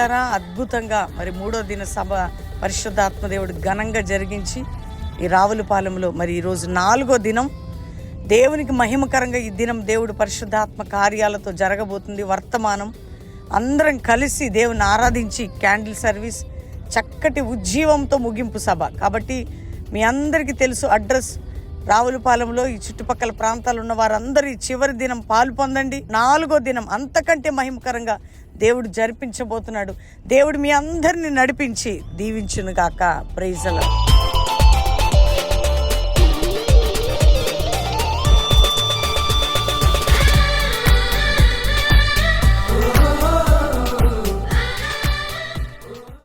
బిడ్డలారా, అద్భుతంగా మరి 3వ దిన సభ పరిశుద్ధాత్మదేవుడు ఘనంగా జరిగించి ఈ రావులపాలెంలో మరి ఈరోజు 4వ దినం దేవునికి మహిమకరంగా ఈ దినం దేవుడు పరిశుద్ధాత్మ కార్యాలతో జరగబోతుంది. వర్తమానం అందరం కలిసి దేవుని ఆరాధించి క్యాండిల్ సర్వీస్, చక్కటి ఉజ్జీవంతో ముగింపు సభ. కాబట్టి మీ అందరికీ తెలుసు అడ్రస్ రావులపాలెంలో, ఈ చుట్టుపక్కల ప్రాంతాలు ఉన్న వారందరూ ఈ చివరి దినం పాలు పొందండి. 4వ దినం అంతకంటే మహిమకరంగా దేవుడు జరిపించబోతున్నాడు. దేవుడు మీ అందరిని నడిపించి దీవించును గాక. Praise the lord.